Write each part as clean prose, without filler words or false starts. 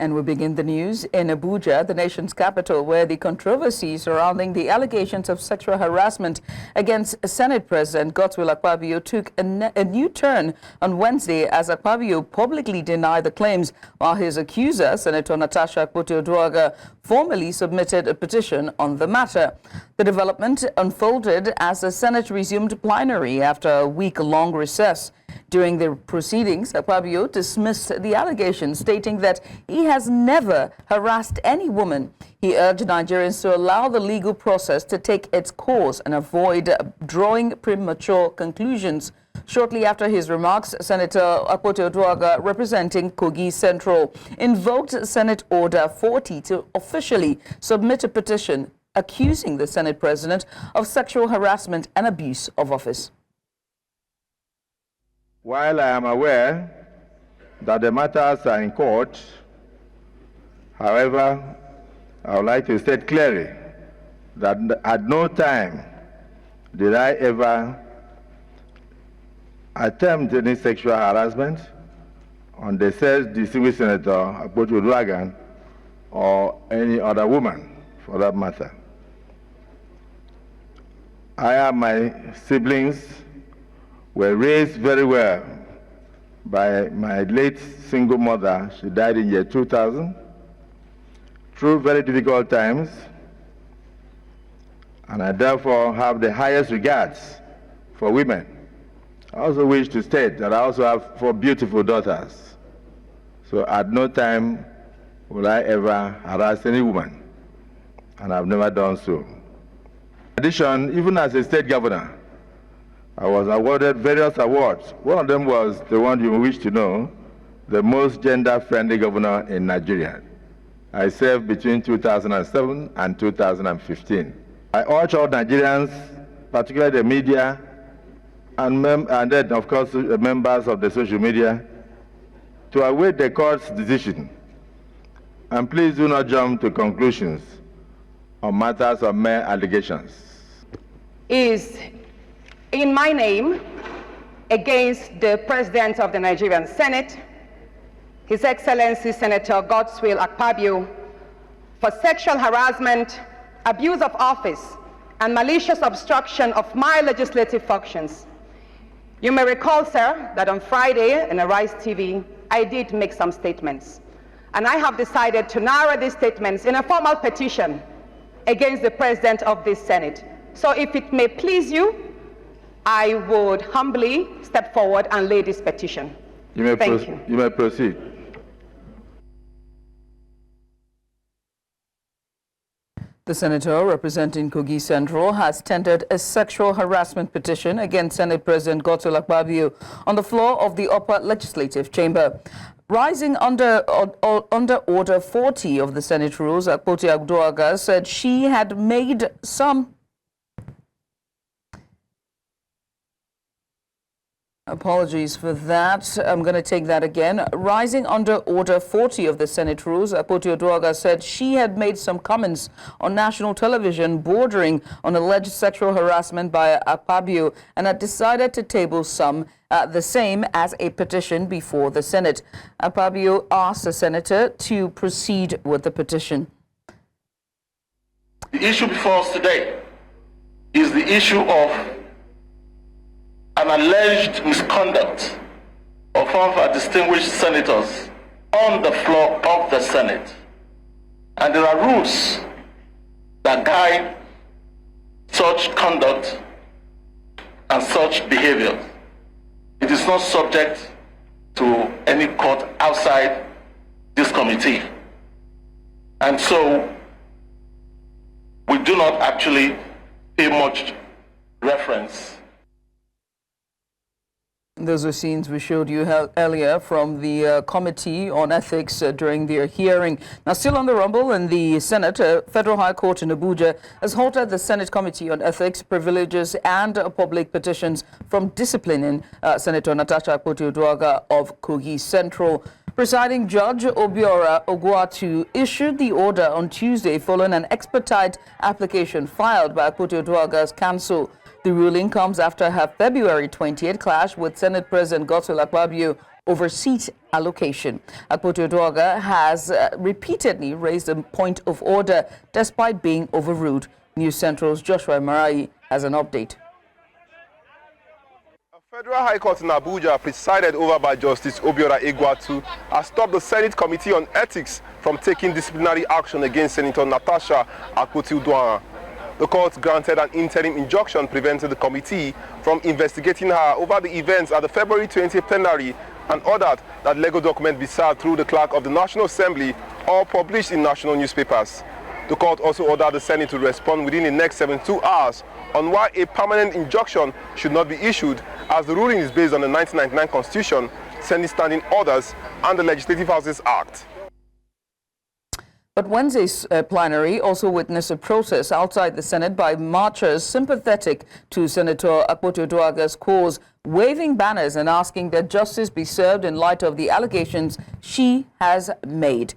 And we begin the news in Abuja, the nation's capital, where the controversy surrounding the allegations of sexual harassment against Senate President Godswill Akpabio took a new turn on Wednesday as Akpabio publicly denied the claims, while his accuser, Senator Natasha Akpoti-Oduaghan, formally submitted a petition on the matter. The development unfolded as the Senate resumed plenary after a week-long recess. During the proceedings, Akpabio dismissed the allegations, stating that he has never harassed any woman. He urged Nigerians to allow the legal process to take its course and avoid drawing premature conclusions. Shortly after his remarks, Senator Akpoti-Oduaghan, representing Kogi Central, invoked Senate Order 40 to officially submit a petition accusing the Senate President of sexual harassment and abuse of office. While I am aware that the matters are in court, however, I would like to state clearly that at no time did I ever attempt any sexual harassment on the said distinguished Senator Akpoti-Oduaghan or any other woman for that matter. I and my siblings were raised very well by my late single mother. She died in year 2000, through very difficult times, and I therefore have the highest regards for women. I also wish to state that I also have 4 beautiful daughters, so at no time will I ever harass any woman, and I've never done so. In addition, even as a state governor, I was awarded various awards. One of them was the one you wish to know, the most gender-friendly governor in Nigeria. I served between 2007 and 2015. I urge all Nigerians, particularly the media, and then, of course, the members of the social media, to await the court's decision. And please do not jump to conclusions on matters of mere allegations. Is in my name against the President of the Nigerian Senate, His Excellency Senator Godswill Akpabio, for sexual harassment, abuse of office, and malicious obstruction of my legislative functions. You may recall, sir, that on Friday in Arise TV, I did make some statements. And I have decided to narrow these statements in a formal petition against the President of this Senate. So if it may please you, I would humbly step forward and lay this petition. Thank you. You may proceed. The senator representing Kogi Central has tendered a sexual harassment petition against Senate President Godswill Akpabio on the floor of the upper legislative chamber. Rising under Order 40 of the Senate rules, Akpoti-Oduaghan said she had made some apologies for that. I'm going to take that again. Rising under Order 40 of the Senate rules, Akpoti-Oduaghan said she had made some comments on national television bordering on alleged sexual harassment by Akpabio and had decided to table the same as a petition before the Senate. Akpabio asked the senator to proceed with the petition. The issue before us today is the issue of an alleged misconduct of one of our distinguished senators on the floor of the Senate. And there are rules that guide such conduct and such behavior. It is not subject to any court outside this committee. And so we do not actually pay much reference. Those are scenes we showed you earlier from the Committee on Ethics during their hearing. Now, still on the rumble in the Senate, Federal High Court in Abuja has halted the Senate Committee on Ethics, Privileges and Public Petitions from disciplining Senator Natasha Akpoti-Oduaghan of Kogi Central. Presiding Judge Obiora Ogwatu issued the order on Tuesday following an expedite application filed by Akpoti-Oduaghan's counsel. The ruling comes after her February 28th clash with Senate President Godswill Akpabio over seat allocation. Akpoti-Uduaghan has repeatedly raised a point of order despite being overruled. News Central's Joshua Marai has an update. A Federal High Court in Abuja, presided over by Justice Obiora Egwatu, has stopped the Senate Committee on Ethics from taking disciplinary action against Senator Natasha Akpoti-Uduaghan. The court granted an interim injunction preventing the committee from investigating her over the events at the February 20th plenary and ordered that legal documents be served through the clerk of the National Assembly or published in national newspapers. The court also ordered the Senate to respond within the next 72 hours on why a permanent injunction should not be issued, as the ruling is based on the 1999 Constitution, Senate Standing Orders, and the Legislative Houses Act. But Wednesday's plenary also witnessed a protest outside the Senate by marchers sympathetic to Senator Akpoti-Uduaghan's cause, waving banners and asking that justice be served in light of the allegations she has made.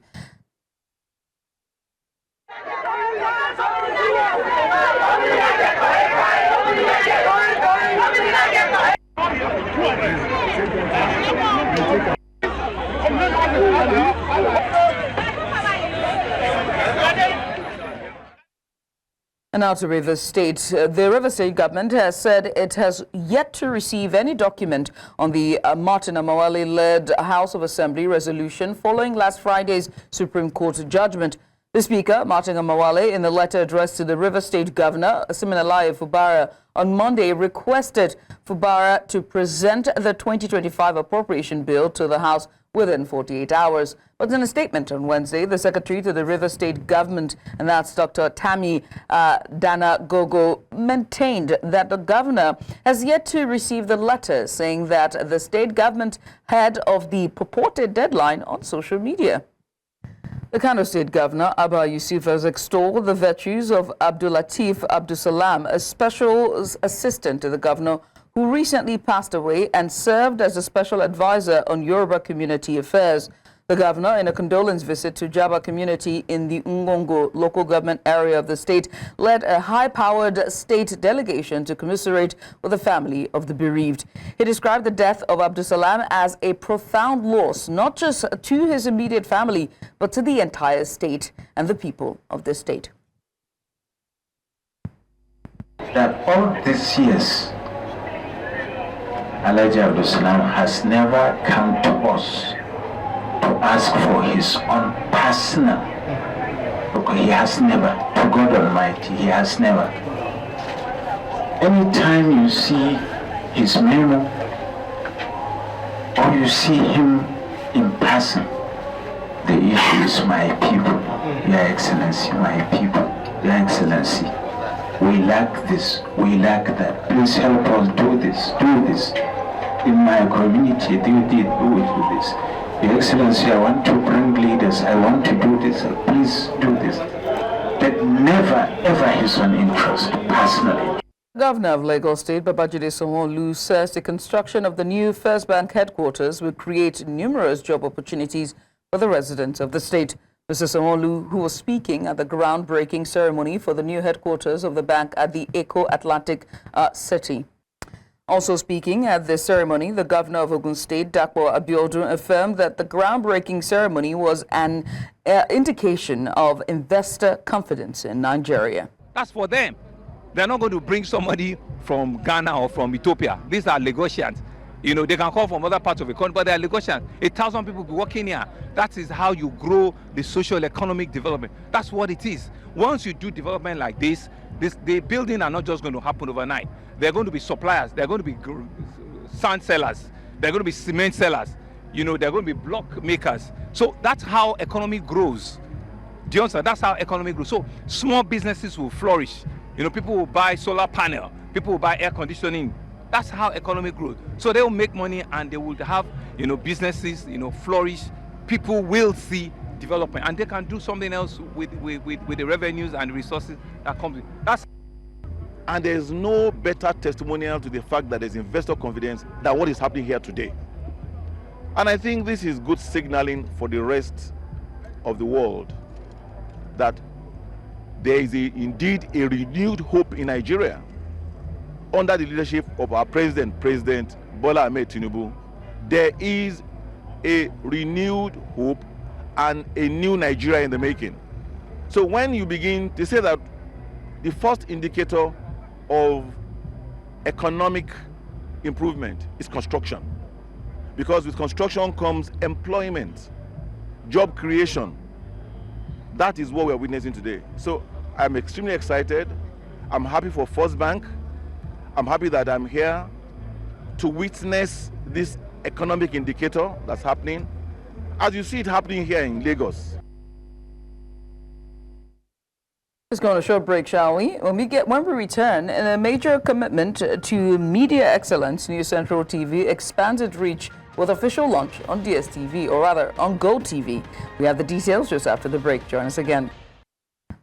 And now to Rivers State. The Rivers State government has said it has yet to receive any document on the Martin Amawale-led House of Assembly resolution following last Friday's Supreme Court judgment. The Speaker, Martin Amawale, in a letter addressed to the Rivers State Governor, Siminalayi Fubara, on Monday requested Fubara to present the 2025 appropriation bill to the House within 48 hours. But in a statement on Wednesday, the Secretary to the Rivers State Government, and that's Dr. Tammy Dana Gogo, maintained that the Governor has yet to receive the letter, saying that the state government heard of the purported deadline on social media. The Kano State Governor, Abba Yusuf, has extolled the virtues of Abdulateef Abdusalam, a special assistant to the governor who recently passed away and served as a special advisor on Yoruba community affairs. The governor, in a condolence visit to Jaba community in the Ngongo local government area of the state, led a high-powered state delegation to commiserate with the family of the bereaved. He described the death of Abdusalam as a profound loss, not just to his immediate family, but to the entire state and the people of the state. That all these years, Alhaji Abdusalam has never come to us to ask for his own personal, because he has never, to God Almighty, he has never. Anytime you see his memo or you see him in person, the issue is my people, Your Excellency, my people, Your Excellency. We lack this, we lack that. Please help us do this, do this. In my community, do this. Your Excellency, I want to bring leaders, I want to do this, please do this. But never, ever his own interest, personally. Governor of Lagos State, Babajide Sanwo-Olu, says the construction of the new First Bank headquarters will create numerous job opportunities for the residents of the state. Mr. Sanwo-Olu, who was speaking at the groundbreaking ceremony for the new headquarters of the bank at the Eco-Atlantic City. Also speaking at the ceremony, the governor of Ogun State, Dapo Abiodun, affirmed that the groundbreaking ceremony was an indication of investor confidence in Nigeria. That's for them. They're not going to bring somebody from Ghana or from Ethiopia. These are Lagosians. You know, they can come from other parts of the country, but they are Lagosians. 1,000 people be working here. That is how you grow the social economic development. That's what it is. Once you do development like this, the building are not just going to happen overnight. They're going to be suppliers. They're going to be sand sellers. They're going to be cement sellers. You know, they're going to be block makers. So that's how economy grows. Do you understand? That's how economy grows. So small businesses will flourish. You know, people will buy solar panel. People will buy air conditioning. That's how economy grows. So they will make money and they will have, you know, businesses, you know, flourish. People will see development and they can do something else with the revenues and the resources that comes with. That's. And there is no better testimonial to the fact that there's investor confidence than what is happening here today. And I think this is good signaling for the rest of the world that there is indeed a renewed hope in Nigeria under the leadership of our President Bola Ahmed Tinubu. There is a renewed hope and a new Nigeria in the making. So when you begin to say that the first indicator of economic improvement is construction, because with construction comes employment, job creation. That is what we are witnessing today. So I'm extremely excited. I'm happy for First Bank. I'm happy that I'm here to witness this economic indicator that's happening, as you see it happening here in Lagos. Let's go on a short break, shall we? When we return, in a major commitment to media excellence, News Central TV expands its reach with official launch on DSTV, or rather on GoTV. We have the details just after the break. Join us again.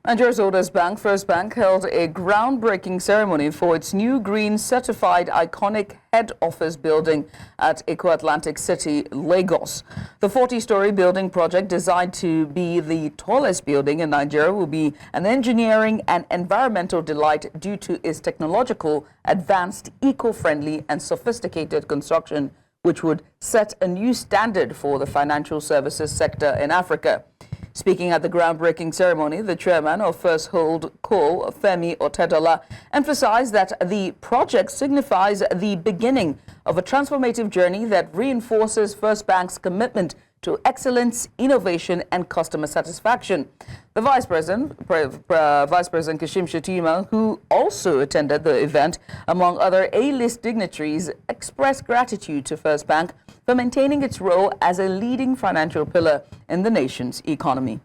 Nigeria's oldest bank, First Bank, held a groundbreaking ceremony for its new green certified iconic head office building at Eco-Atlantic City, Lagos. The 40-story building project, designed to be the tallest building in Nigeria, will be an engineering and environmental delight due to its technological, advanced, eco-friendly and sophisticated construction, which would set a new standard for the financial services sector in Africa. Speaking at the groundbreaking ceremony, the chairman of First Hold Call, Femi Otedola, emphasized that the project signifies the beginning of a transformative journey that reinforces First Bank's commitment to excellence, innovation, and customer satisfaction. The Vice President Kashim Shettima, who also attended the event, among other A-list dignitaries, expressed gratitude to First Bank for maintaining its role as a leading financial pillar in the nation's economy.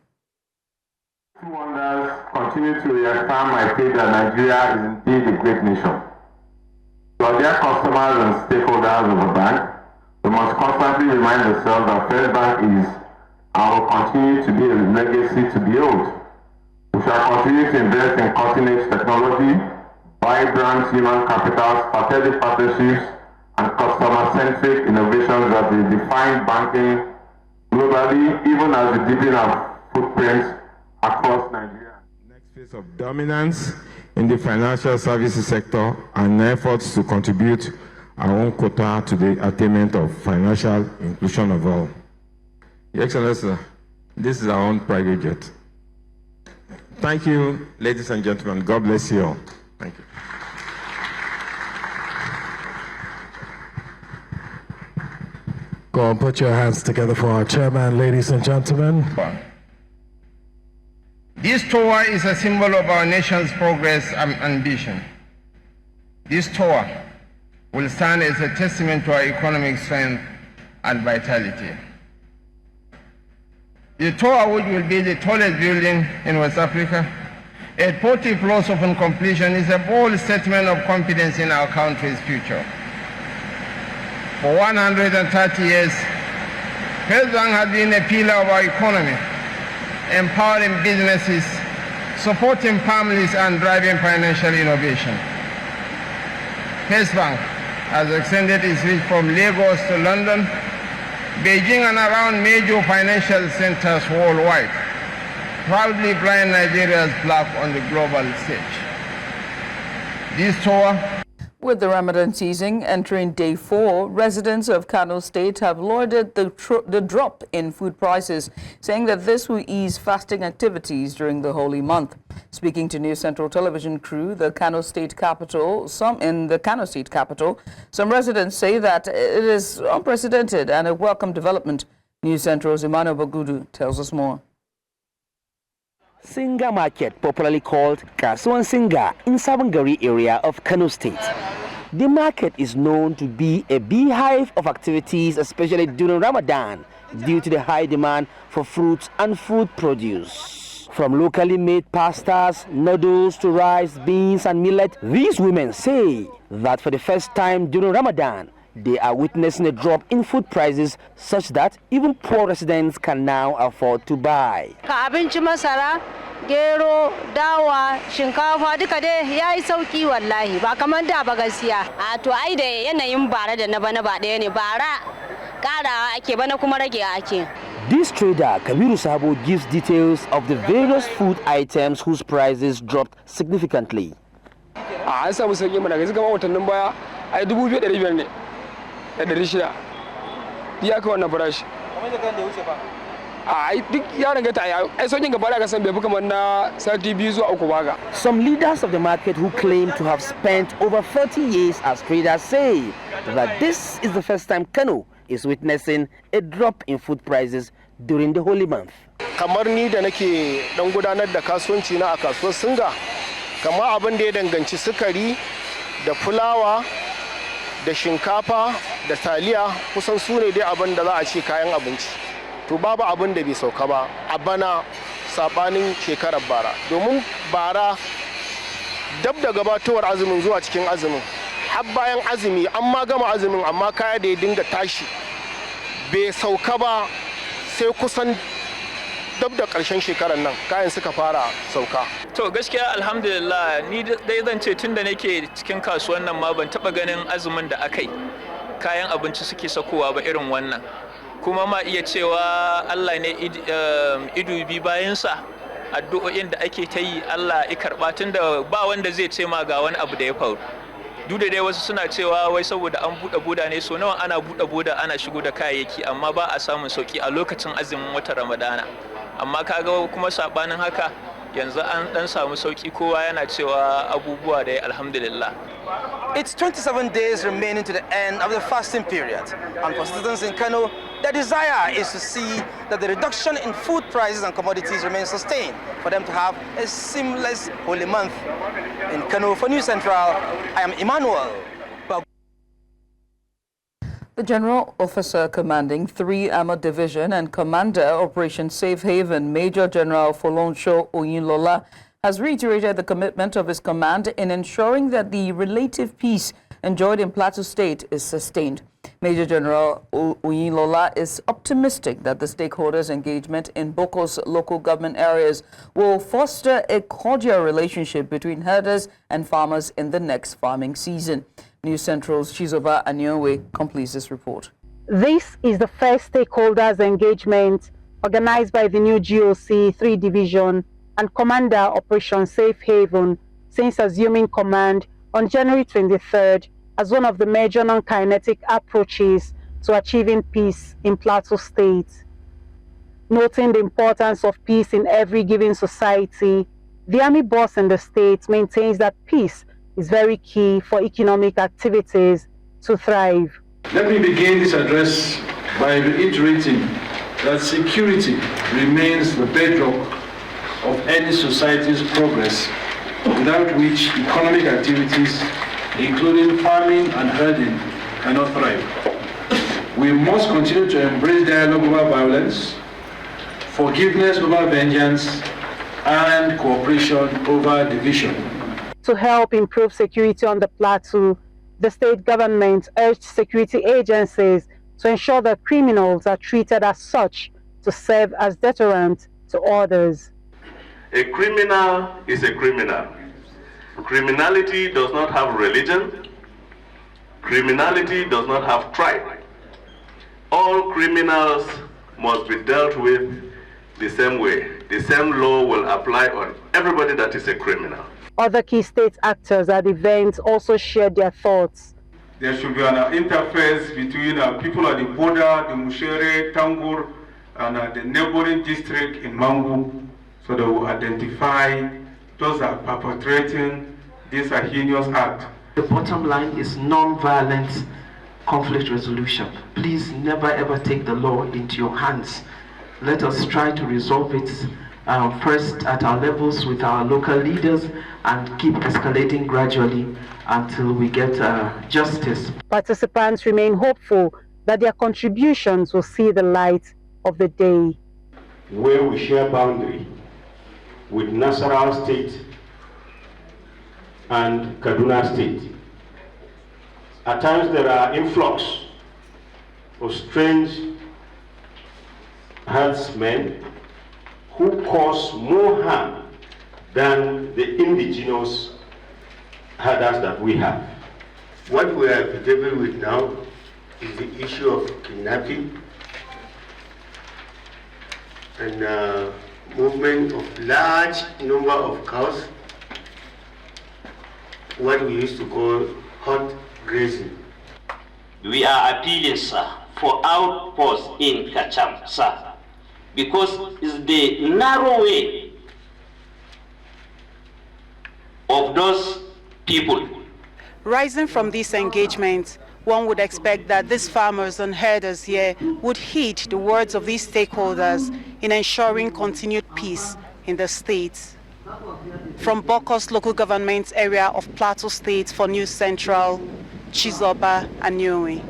Wonders continue to reaffirm my faith that Nigeria is indeed a great nation. To our dear customers and stakeholders of the bank, we must constantly remind ourselves that First Bank is and will continue to be a legacy to behold. We shall continue to invest in cutting-edge technology, vibrant human capital, strategic partnerships, and customer-centric innovations that will define banking globally, even as we deepen our footprints across Nigeria. Next phase of dominance in the financial services sector and efforts to contribute our own quota to the attainment of financial inclusion of all. Your Excellency, this is our own private jet. Thank you, ladies and gentlemen. God bless you all. Thank you. Go on, put your hands together for our chairman, ladies and gentlemen. This tour is a symbol of our nation's progress and ambition. This tour will stand as a testament to our economic strength and vitality. The tour, which will be the tallest building in West Africa, at 40 floors upon completion, is a bold statement of confidence in our country's future. For 130 years, First Bank has been a pillar of our economy, empowering businesses, supporting families, and driving financial innovation. First Bank has extended its reach from Lagos to London, Beijing, and around major financial centers worldwide, proudly flying Nigeria's flag on the global stage. This tour, with the Ramadan season entering day 4, residents of Kano State have lauded the drop in food prices, saying that this will ease fasting activities during the holy month. Speaking to News Central Television crew, some residents say that it is unprecedented and a welcome development. News Central's Emmanuel Bagudu tells us more. Singa Market, popularly called Kasuan Singa, in Sabangari area of Kano State. The market is known to be a beehive of activities, especially during Ramadan, due to the high demand for fruits and food produce. From locally made pastas, noodles to rice, beans and millet, these women say that for the first time during Ramadan, they are witnessing a drop in food prices such that even poor residents can now afford to buy. Gero, dawa, shinkafa duka dai yayi sauki wallahi ba kaman da ba gaskiya. A to ai da yanayin bara da na bana ba daya ne, bara karawa ake bana kuma rage ake. This trader, Kabiru Sabo, gives details of the various food items whose prices dropped significantly. An samu sauki mana ga kuma watannin baya ai 2500 ne da 600. Ya ka wannan farashi. Some leaders of the market who claim to have spent over 30 years as traders say that this is the first time Kano is witnessing a drop in food prices during the holy month. Kamar ni da nake dan gudanar da kasuwanci na a kasuwar Singa, kamar abin da ya danganci sukari da fulawa da shinkafa da taliya kusan su ne dai abin da za a ce kayan abinci. To babu abin da bai sauka ba a bana sabanin shekarar bara, domin bara dab da gabatowar azumin zuwa cikin azumin har bayan azumi an ma gama azumin amma kaya da ya dinga tashi bai sauka ba sai kusan dab da ƙarshen shekarar nan kayan suka fara sauka. To gaskiya alhamdulillah ni dai zan ce tunda nake cikin kasuwan nan ma ban taba ganin azumin da akai kayan abinci suke sakowa ba irin wannan, kuma ma iya cewa Allah ne ido bi bayansa, addu'o'in da ake ta yi Allah ya karba, tunda ba wanda zai ce ma ga wani abu da ya faru. Duk da dai wasu suna cewa wai saboda an buɗe boda ne, so nawa ana buɗe boda ana shigo da kayayyaki amma ba a samun sauki a lokacin azumin watan Ramadana. Amma kaga kuma sabanin haka yanzu an dan samu sauki, kowa yana cewa abubuwa da alhamdulillah. It's 27 days remaining to the end of the fasting period, and for citizens in Kano, their desire is to see that the reduction in food prices and commodities remains sustained for them to have a seamless holy month. In Kano, for News Central, I am Emmanuel. The General Officer commanding 3 Armored Division and Commander Operation Safe Haven, Major General Folonsho Oyinlola, has reiterated the commitment of his command in ensuring that the relative peace enjoyed in Plateau State is sustained. Major General Oyinlola is optimistic that the stakeholders' engagement in Boko's local government areas will foster a cordial relationship between herders and farmers in the next farming season. News Central's Chizoba Anyonwe completes this report. This is the first stakeholders engagement organized by the new GOC 3 Division and Commander Operation Safe Haven since assuming command on January 23rd as one of the major non-kinetic approaches to achieving peace in Plateau State. Noting the importance of peace in every given society, the army boss in the state maintains that peace is very key for economic activities to thrive. Let me begin this address by reiterating that security remains the bedrock of any society's progress, without which economic activities, including farming and herding, cannot thrive. We must continue to embrace dialogue over violence, forgiveness over vengeance, and cooperation over division. To help improve security on the plateau, the state government urged security agencies to ensure that criminals are treated as such to serve as deterrent to others. A criminal is a criminal. Criminality does not have religion. Criminality does not have tribe. All criminals must be dealt with the same way. The same law will apply on everybody that is a criminal. Other key state actors at the event also shared their thoughts. There should be an interface between people at the border, the Mushere, Tangur, and the neighboring district in Mangu, so they will identify those that are perpetrating this heinous act. The bottom line is non-violent conflict resolution. Please never ever take the law into your hands. Let us try to resolve it first at our levels with our local leaders and keep escalating gradually until we get justice. Participants remain hopeful that their contributions will see the light of the day. Where we share boundary with Nasarawa State and Kaduna State, at times there are influx of strange herdsmen who cause more harm than the indigenous herders that we have. What we are dealing with now is the issue of kidnapping and movement of large number of cows, what we used to call hot grazing. We are appealing, sir, for outposts in Kacham, sir, because it's the narrow way of those people. Rising from these engagements, one would expect that these farmers and herders here would heed the words of these stakeholders in ensuring continued peace in the state. From Bokos local government area of Plateau State for News Central, Chizoba Anyui.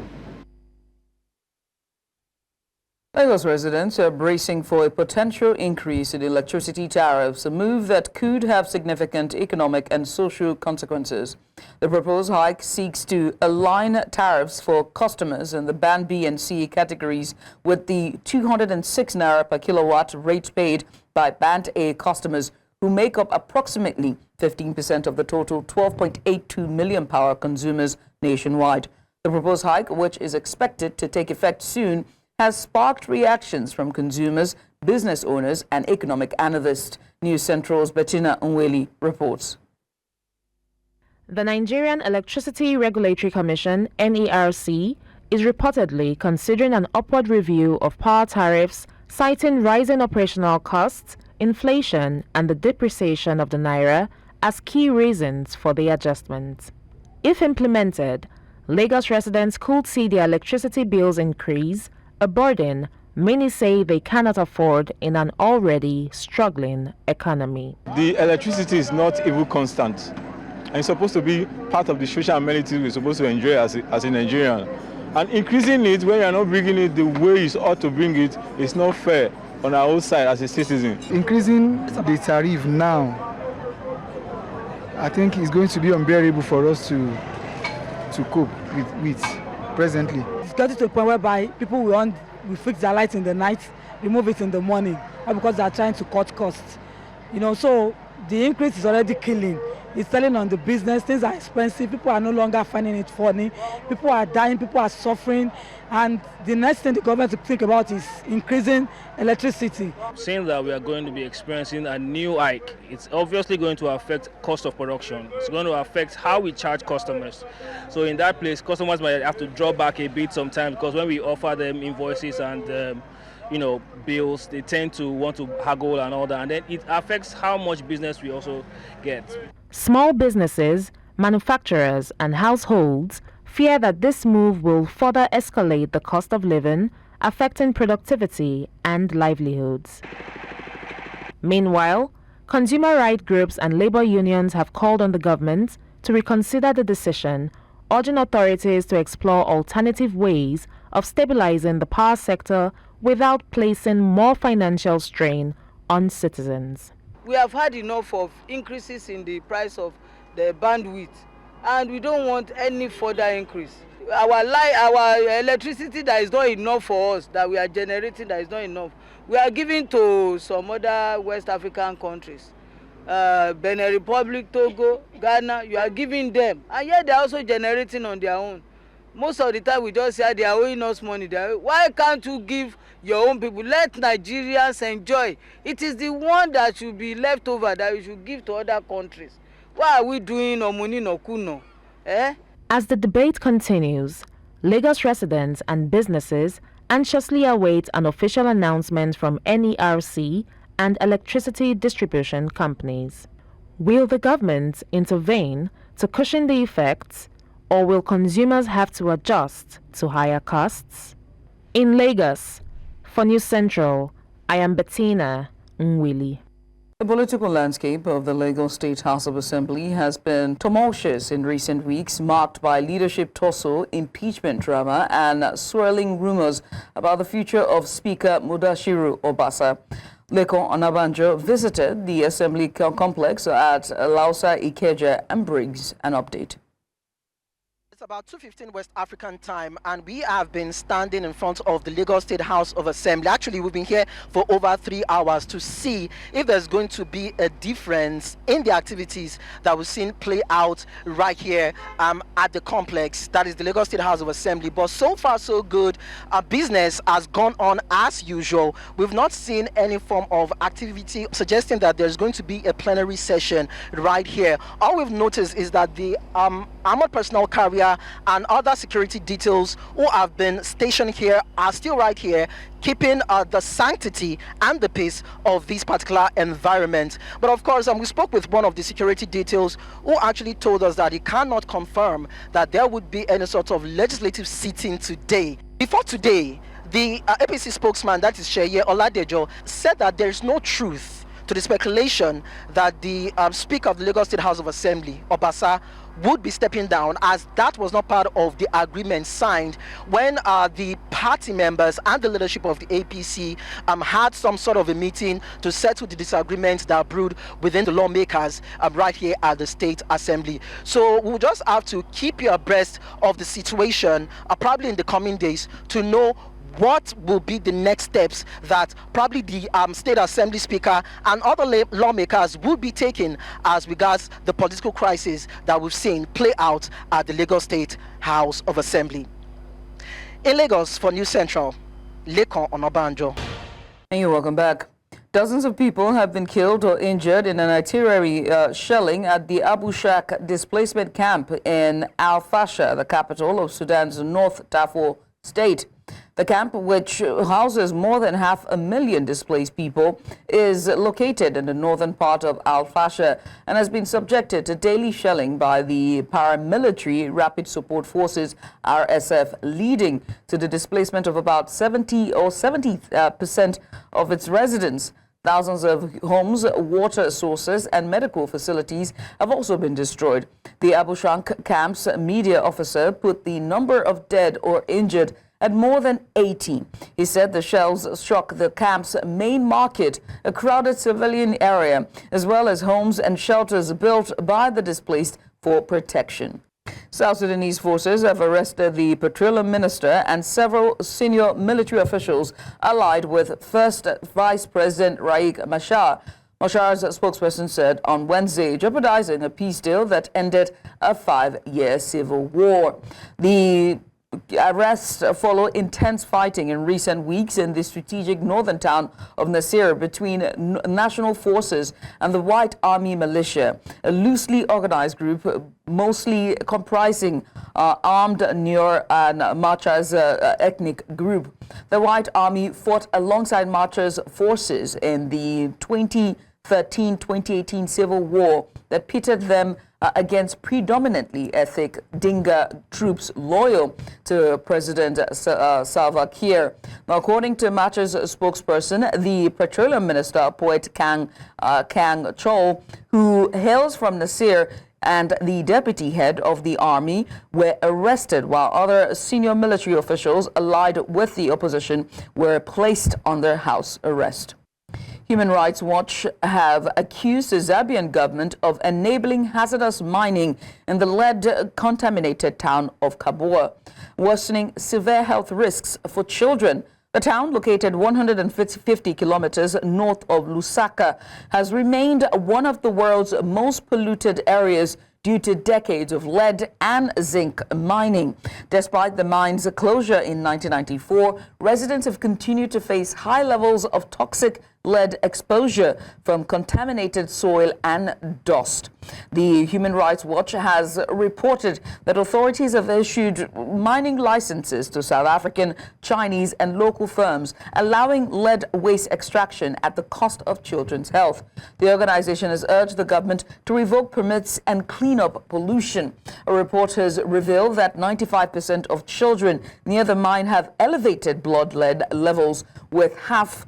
Lagos residents are bracing for a potential increase in electricity tariffs, a move that could have significant economic and social consequences. The proposed hike seeks to align tariffs for customers in the Band B and C categories with the 206 naira per kilowatt rate paid by Band A customers, who make up approximately 15% of the total 12.82 million power consumers nationwide. The proposed hike, which is expected to take effect soon, has sparked reactions from consumers, business owners, and economic analysts. News Central's Bettina Nweli reports. The Nigerian Electricity Regulatory Commission, NERC, is reportedly considering an upward review of power tariffs, citing rising operational costs, inflation, and the depreciation of the naira as key reasons for the adjustment. If implemented, Lagos residents could see their electricity bills increase, a burden many say they cannot afford in an already struggling economy. The electricity is not even constant, and it's supposed to be part of the social amenities we're supposed to enjoy as a Nigerian. And increasing it when you're not bringing it the way you ought to bring it is not fair on our own side as a citizen. Increasing the tariff now, I think is going to be unbearable for us to cope with presently. It's getting to a point whereby people will fix their lights in the night, remove it in the morning, or because they are trying to cut costs. So the increase is already killing. It's telling on the business, things are expensive, people are no longer finding it funny, people are dying, people are suffering, and the next thing the government to think about is increasing electricity. Saying that we are going to be experiencing a new hike, it's obviously going to affect cost of production. It's going to affect how we charge customers. So in that place, customers might have to draw back a bit sometimes, because when we offer them invoices and bills, they tend to want to haggle and all that, and then it affects how much business we also get. Small businesses, manufacturers, and households fear that this move will further escalate the cost of living, affecting productivity and livelihoods. Meanwhile, consumer rights groups and labor unions have called on the government to reconsider the decision, urging authorities to explore alternative ways of stabilizing the power sector without placing more financial strain on citizens. We have had enough of increases in the price of the bandwidth, and we don't want any further increase. Our electricity that is not enough for us, that we are generating that is not enough, we are giving to some other West African countries. Benin Republic, Togo, Ghana, you are giving them, and yet they are also generating on their own. Most of the time we just say they are owing us money. Why can't you give your own people? Let Nigerians enjoy. It is the one that should be left over that we should give to other countries. Why are we doing no money no kuno? As the debate continues, Lagos residents and businesses anxiously await an official announcement from NERC and electricity distribution companies. Will the government intervene to cushion the effects, or will consumers have to adjust to higher costs? In Lagos, for News Central, I am Bettina Nwili. The political landscape of the Lagos State House of Assembly has been tumultuous in recent weeks, marked by leadership tussle, impeachment drama, and swirling rumors about the future of Speaker Mudashiru Obasa. Lekon Onabanjo visited the Assembly complex at Lausa, Ikeja, and brings an update. It's about 2:15 West African time, and we have been standing in front of the Lagos State House of Assembly. Actually, we've been here for over 3 hours to see if there's going to be a difference in the activities that we've seen play out right here at the complex, that is the Lagos State House of Assembly. But so far, so good. Business has gone on as usual. We've not seen any form of activity suggesting that there's going to be a plenary session right here. All we've noticed is that the armored personnel carrier Speaker and other security details who have been stationed here are still right here, keeping the sanctity and the peace of this particular environment. But of course, we spoke with one of the security details who actually told us that he cannot confirm that there would be any sort of legislative sitting today. Before today, the APC spokesman, that is Sheye Oladejo, said that there is no truth to the speculation that the Speaker of the Lagos State House of Assembly, Obasa, would be stepping down, as that was not part of the agreement signed when the party members and the leadership of the APC had some sort of a meeting to settle the disagreements that brewed within the lawmakers right here at the State Assembly. So we'll just have to keep you abreast of the situation probably in the coming days to know what will be the next steps that probably the State Assembly Speaker and other lawmakers will be taking as regards the political crisis that we've seen play out at the Lagos State House of Assembly. In Lagos for News Central, Lekon Onobanjo. And you're welcome back. Dozens of people have been killed or injured in an artillery shelling at the Abu Shak displacement camp in Al Fasher, the capital of Sudan's North Darfur state. The camp, which houses more than 500,000 displaced people, is located in the northern part of Al Fasher and has been subjected to daily shelling by the paramilitary Rapid Support Forces, RSF, leading to the displacement of about 70% of its residents. Thousands of homes, water sources, and medical facilities have also been destroyed. The Abu Shak camp's media officer put the number of dead or injured at more than 80. He said the shells struck the camp's main market, a crowded civilian area, as well as homes and shelters built by the displaced for protection. South Sudanese forces have arrested the petroleum minister and several senior military officials allied with First Vice President Riek Machar. Machar's spokesperson said on Wednesday, jeopardizing a peace deal that ended a 5-year civil war. The arrests follow intense fighting in recent weeks in the strategic northern town of Nasir between national forces and the White Army Militia, a loosely organized group mostly comprising armed Nur and Machar's ethnic group. The White Army fought alongside Machar's forces in the 2013-2018 civil war that pitted them against predominantly ethnic Dinka troops loyal to President Salva Kiir. Now, according to Machar's spokesperson, the petroleum minister, poet Kang Chol, who hails from Nasir, and the deputy head of the army were arrested, while other senior military officials allied with the opposition were placed under house arrest. Human Rights Watch have accused the Zambian government of enabling hazardous mining in the lead-contaminated town of Kabua, worsening severe health risks for children. The town, located 150 kilometers north of Lusaka, has remained one of the world's most polluted areas due to decades of lead and zinc mining. Despite the mine's closure in 1994, residents have continued to face high levels of toxic lead exposure from contaminated soil and dust. The Human Rights Watch has reported that authorities have issued mining licenses to South African, Chinese, and local firms, allowing lead waste extraction at the cost of children's health. The organization has urged the government to revoke permits and clean up pollution. Reporters reveal that 95% of children near the mine have elevated blood lead levels, with half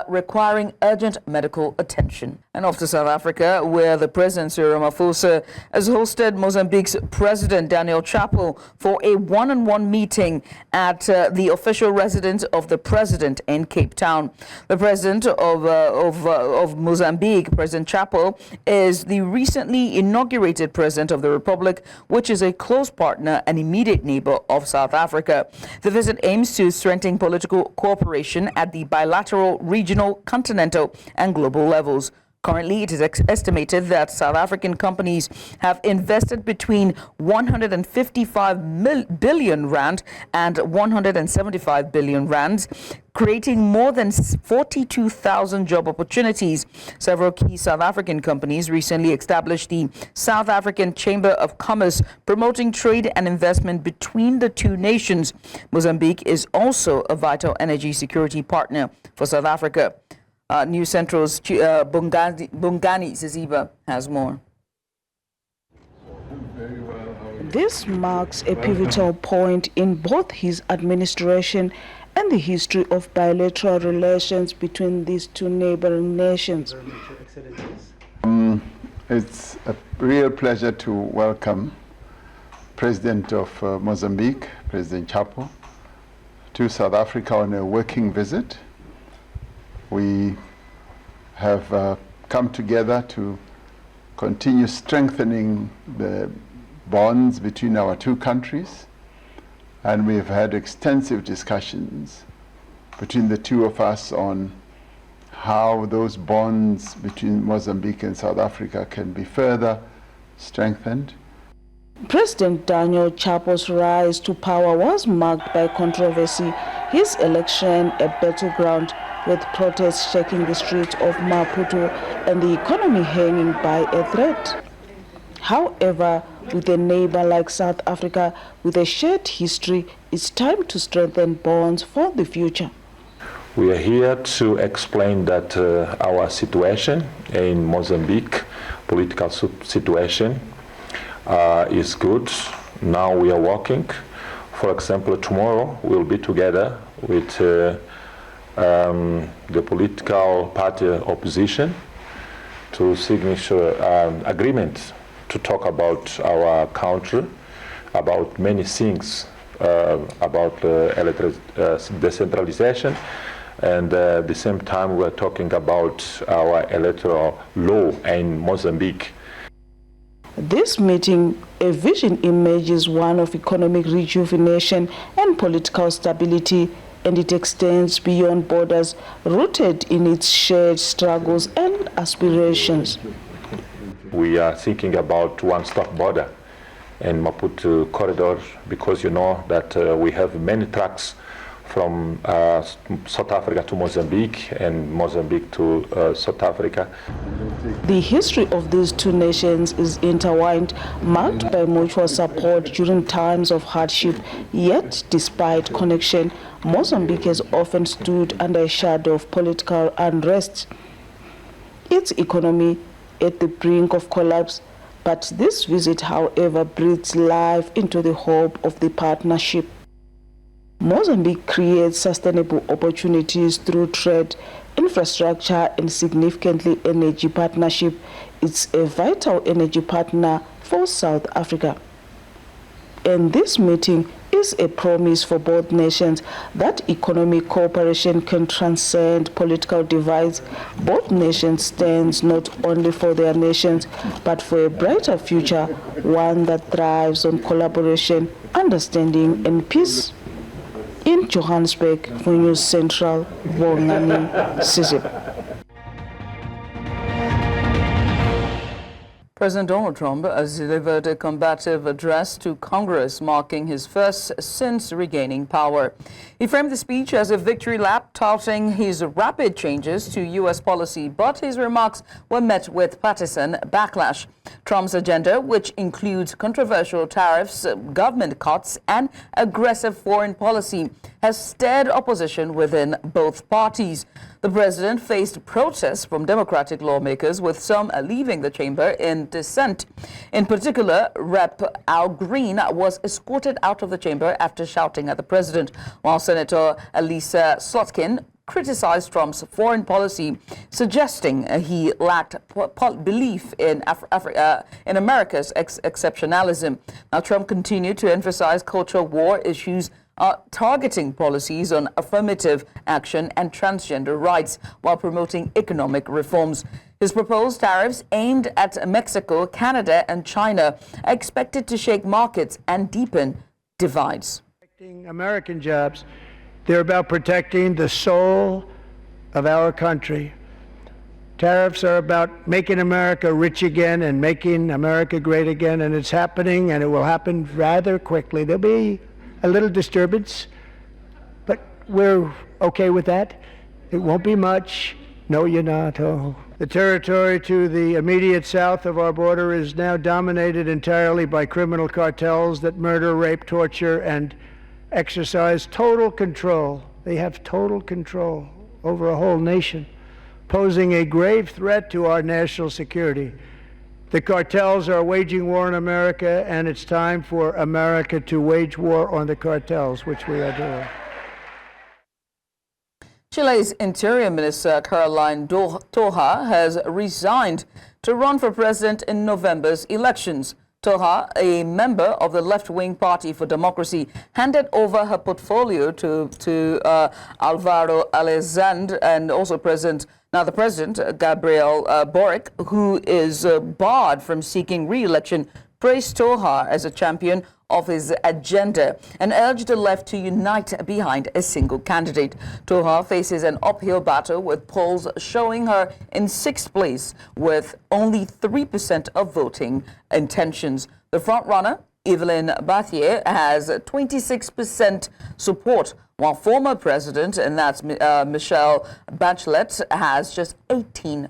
requiring urgent medical attention. And off to South Africa, where the President Cyril Ramaphosa has hosted Mozambique's President Daniel Chapo for a one-on-one meeting at the official residence of the President in Cape Town. The President of Mozambique, President Chapo, is the recently inaugurated President of the Republic, which is a close partner and immediate neighbor of South Africa. The visit aims to strengthen political cooperation at the bilateral, regional, continental, and global levels. Currently, it is estimated that South African companies have invested between 155 billion rand and 175 billion rand, creating more than 42,000 job opportunities. Several key South African companies recently established the South African Chamber of Commerce, promoting trade and investment between the two nations. Mozambique is also a vital energy security partner for South Africa. News Central's Bongani Ziziba has more. This marks a pivotal point in both his administration and the history of bilateral relations between these two neighboring nations. It's a real pleasure to welcome President of Mozambique, President Chapo, to South Africa on a working visit. We have come together to continue strengthening the bonds between our two countries, and we've had extensive discussions between the two of us on how those bonds between Mozambique and South Africa can be further strengthened. President Daniel Chapo's rise to power was marked by controversy, his election a battleground with protests shaking the streets of Maputo and the economy hanging by a thread. However, with a neighbor like South Africa with a shared history, it's time to strengthen bonds for the future. We are here to explain that our situation in Mozambique, political situation, is good. Now we are working. For example, tomorrow we'll be together with the political party opposition to signature agreement to talk about our country, about many things, about decentralization, and at the same time we're talking about our electoral law in Mozambique. This meeting, a vision emerges, one of economic rejuvenation and political stability, and it extends beyond borders, rooted in its shared struggles and aspirations. We are thinking about one-stop border and Maputo corridor, because you know that we have many tracks from South Africa to Mozambique and Mozambique to South Africa. The history of these two nations is intertwined, marked by mutual support during times of hardship. Yet, despite connection, Mozambique has often stood under a shadow of political unrest. Its economy at the brink of collapse, but this visit, however, breathes life into the hope of the partnership. Mozambique creates sustainable opportunities through trade, infrastructure, and significantly energy partnership. It's a vital energy partner for South Africa. And this meeting is a promise for both nations that economic cooperation can transcend political divides. Both nations stand not only for their nations, but for a brighter future, one that thrives on collaboration, understanding, and peace. In Johannesburg, for News Central, Bongani Sizip. President Donald Trump has delivered a combative address to Congress, marking his first since regaining power. He framed the speech as a victory lap, touting his rapid changes to U.S. policy, but his remarks were met with partisan backlash. Trump's agenda, which includes controversial tariffs, government cuts, and aggressive foreign policy, has stirred opposition within both parties. The president faced protests from Democratic lawmakers, with some leaving the chamber in dissent. In particular, Rep. Al Green was escorted out of the chamber after shouting at the president, while Senator Elisa Slotkin criticized Trump's foreign policy, suggesting he lacked belief in America's exceptionalism. Now, Trump continued to emphasize culture war issues, targeting policies on affirmative action and transgender rights, while promoting economic reforms. His proposed tariffs aimed at Mexico, Canada, and China are expected to shake markets and deepen divides. American jobs, they're about protecting the soul of our country. Tariffs are about making America rich again and making America great again, and it's happening, and it will happen rather quickly. There'll be a little disturbance, but we're okay with that. It won't be much. No, you're not. Oh. The territory to the immediate south of our border is now dominated entirely by criminal cartels that murder, rape, torture, and exercise total control. They have total control over a whole nation, posing a grave threat to our national security. The cartels are waging war in America, and it's time for America to wage war on the cartels, which we are doing. Chile's Interior Minister Caroline Toja has resigned to run for president in November's elections. Toja, a member of the left-wing Party for Democracy, handed over her portfolio to Alvaro Alessandre and also the president, Gabriel Boric, who is barred from seeking re-election, praised Toja as a champion of his agenda and urged the left to unite behind a single candidate. Toja faces an uphill battle, with polls showing her in 6th place with only 3% of voting intentions. The frontrunner, Evelyn Bathier, has 26% support, while former president, and that's Michelle Bachelet, has just 18%.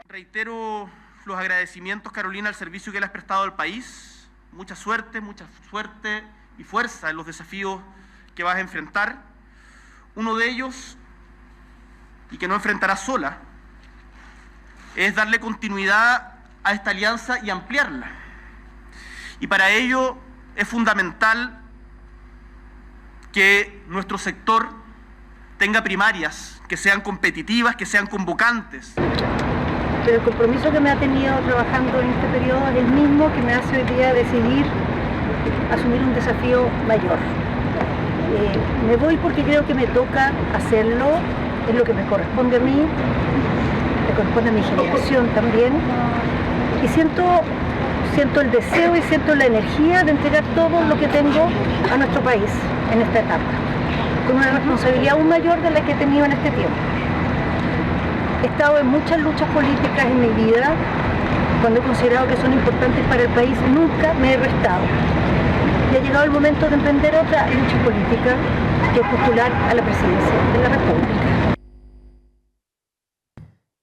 Reitero los agradecimientos, Carolina, al servicio que le has prestado al país. Mucha suerte y fuerza en los desafíos que vas a enfrentar. Uno de ellos, y que no enfrentarás sola, es darle continuidad a esta alianza y ampliarla. Y para ello es fundamental que nuestro sector tenga primarias que sean competitivas, que sean convocantes. Pero el compromiso que me ha tenido trabajando en este periodo es el mismo que me hace hoy día decidir asumir un desafío mayor. Me voy porque creo que me toca hacerlo, es lo que me corresponde a mí, me corresponde a mi generación también, y siento el deseo y siento la energía de entregar todo lo que tengo a nuestro país en esta etapa, con una responsabilidad aún mayor de la que he tenido en este tiempo. He estado en muchas luchas políticas en mi vida. Cuando he considerado que son importantes para el país, nunca me he restado. Y ha llegado el momento de emprender otra lucha política, que es postular a la presidencia de la República.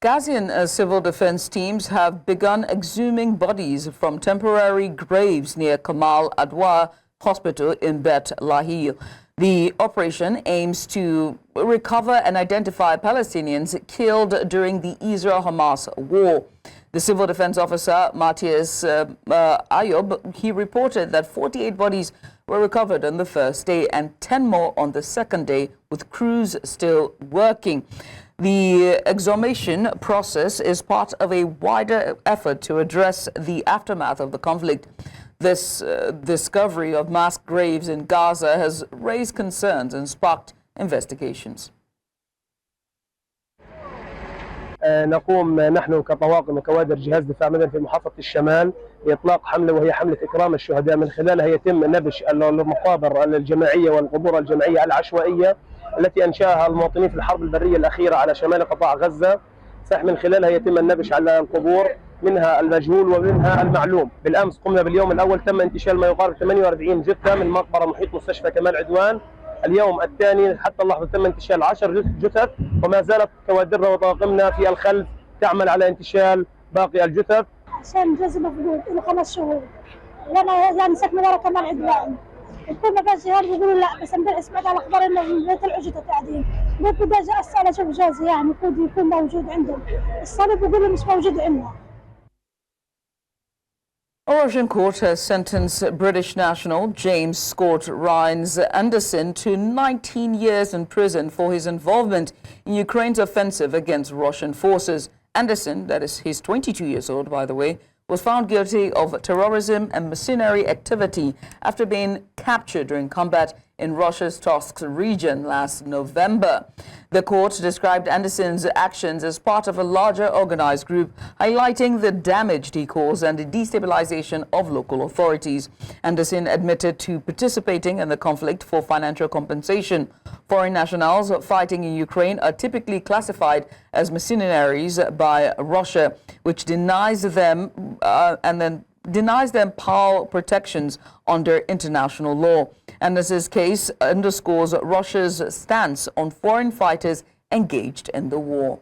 Gazian civil defense teams have begun exhuming bodies from temporary graves near Kamal Adwa Hospital in Bet Lahil. The operation aims to recover and identify Palestinians killed during the Israel-Hamas war. The civil defense officer, Matthias Ayob, he reported that 48 bodies were recovered on the first day and 10 more on the second day, with crews still working. The exhumation process is part of a wider effort to address the aftermath of the conflict. This discovery of mass graves in Gaza has raised concerns and sparked investigations. نقوم نحن كطواقم وكوادر جهاز دفاع مدني في محافظة الشمال بإطلاق حملة، وهي حملة إكرام الشهداء، من خلالها يتم نبش المقابر الجماعية والقبور الجماعية العشوائية التي أنشأها المواطنين في الحرب البرية الأخيرة على شمال قطاع غزة. من خلالها يتم النبش على القبور، منها المجهول ومنها المعلوم. بالأمس قمنا باليوم الأول تم انتشال ما يقارب 48 جثة من مقبرة محيط مستشفى كمال عدوان. اليوم الثاني حتى اللحظة تم انتشال 10 جثث، وما زالت كوادرنا وطاقمنا في الخلف تعمل على انتشال باقي الجثث. عشان جوزي مفقود له 5 شهور، وانا يعني ساكنه ورا كمال عدوان. كل ما باجي هون بيقولوا لا، بس امبارح سمعت على اخبار انه طلعوا جثث قاعدين. قلت بدي اجي اسال اشوف جوزي، يعني يكون موجود عندهم. الصليب بيقولوا مش موجود عندنا. A Russian court has sentenced British national James Scott Rhines Anderson to 19 years in prison for his involvement in Ukraine's offensive against Russian forces. Anderson, that is, he's 22 years old, by the way, was found guilty of terrorism and mercenary activity after being captured during combat in Russia's Tosk region last November. The court described Anderson's actions as part of a larger organized group, highlighting the damage he caused and the destabilization of local authorities. Anderson admitted to participating in the conflict for financial compensation. Foreign nationals fighting in Ukraine are typically classified as mercenaries by Russia, which denies them PAL protections under international law. Anderson's case underscores Russia's stance on foreign fighters engaged in the war.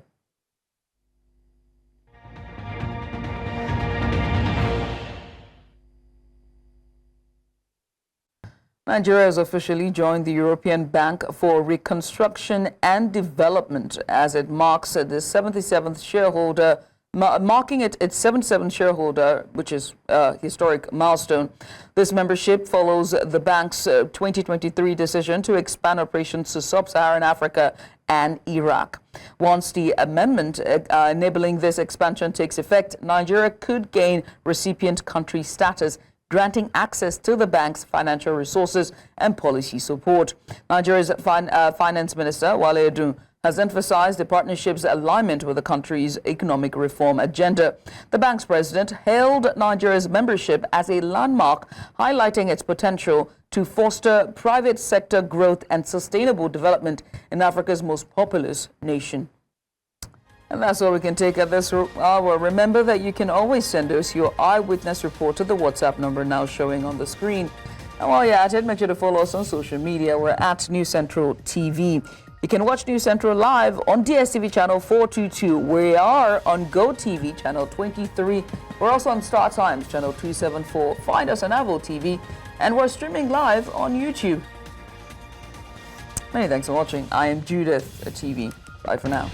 Nigeria has officially joined the European Bank for Reconstruction and Development as it marks the 77th shareholder, marking it its 77th shareholder, which is a historic milestone. This membership follows the bank's 2023 decision to expand operations to sub-Saharan Africa and Iraq. Once the amendment enabling this expansion takes effect, Nigeria could gain recipient country status, granting access to the bank's financial resources and policy support. Nigeria's Finance Minister, Wale Edun, has emphasized the partnership's alignment with the country's economic reform agenda. The bank's president hailed Nigeria's membership as a landmark, highlighting its potential to foster private sector growth and sustainable development in Africa's most populous nation. And that's all we can take at this hour. Remember that you can always send us your eyewitness report to the WhatsApp number now showing on the screen. And while you're at it, make sure to follow us on social media. We're at News Central TV. You can watch News Central live on DSTV channel 422. We are on GoTV channel 23. We're also on Star Times channel 274. Find us on Avo TV. And we're streaming live on YouTube. Many thanks for watching. I am Judith TV. Bye for now.